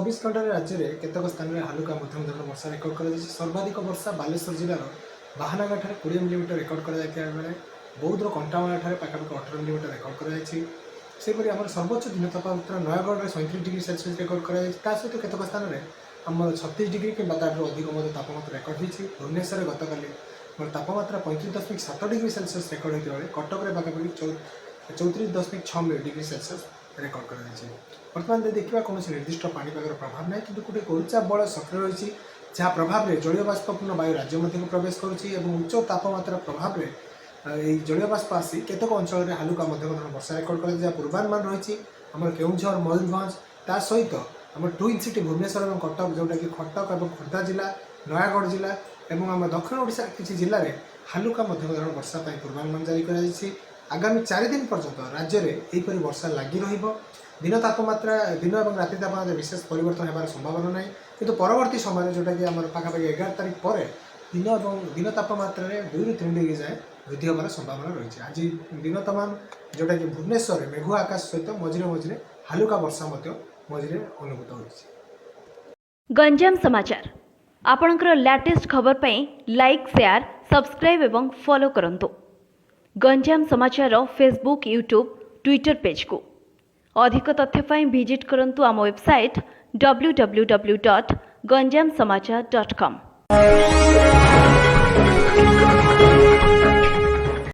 चौबीस घंटे राज्य में केतक स्थान में हालुका मध्यम धरण वर्षा रेकर्ड कर सर्वाधिक वर्षा बालेश्वर जिलार बाहानागाँठ 20 मिलीमीटर रेकर्ड कर बौद्धर कंटामाला पाखापाखि 18 मिलीमीटर रेकर्ड कर आम सर्वोच्च दिन तापमात्रा नयगढ़ में 37 डिग्री सेल्सियस रेकर्ड कर सहित केतक स्थान में आम 36 डिग्री कि अधिक तापमात्रा रेकर्ड होती भुवनेश्वर गतकाली तापमात्रा 35.7 डिग्री सेल्सियस रेकर्ड होता है कटक में पाखापाखि 34.6 डिग्री सेल्सियस रेकर्ड कर बर्तमान देखा कौन निर्दिष्ट पाणीपागर प्रभाव ना कि गोटे कोलचाप बल सक्रिय रही जहाँ प्रभाव में जलीय बाष्पूर्ण वायु राज्य मध्य प्रवेश करुच्ची उच्च तापमात्रा प्रभाव में जलीय बाष्प आसी केतक अंचल में हालुका मध्यम धरण वर्षा रेकर्ड कर पूर्वानुमान रही आम केउझर मयूरभंज ता सहित आम ट्विन सिटी भुवनेश्वर और कटक जोटा कि कटक और खोर्धा जिला नयागढ़ जिला और आम दक्षिण ओडिशा किसी जिले में हालुका मध्यम धरण वर्षा पूर्वानुमान जारी कर आगामी 4 दिन पर्यंत राज्य में यहपरी वर्षा लगी दिन तापमात्रा दिन और राति तापमात्रा विशेष परिवर्तन होबार संभावना ना कि परवर्ती समय जोटा कि आम पाखापाखि 11 तारीख पर दिन और दिन तापमात्रा 2 ରୁ 3 डिग्री जाए वृद्धि होबार संभावना रही है। आज दिन तमाम जोटा कि भुवनेश्वर मेघुआ आकाश सहित मझिरे मझिरे हालुका वर्षा मझिरे अनुभूत होती। गंजाम समाचार आपणकर लेटेस्ट खबर पई लाइक शेयर सब्सक्राइब एवं फॉलो करंतु गंजाम समाचार फेसबुक यूट्यूब ट्विटर पेज को अधिक तथ्य पाई विजिट करंतु आम वेबसाइट www.ganjamsamachar.com।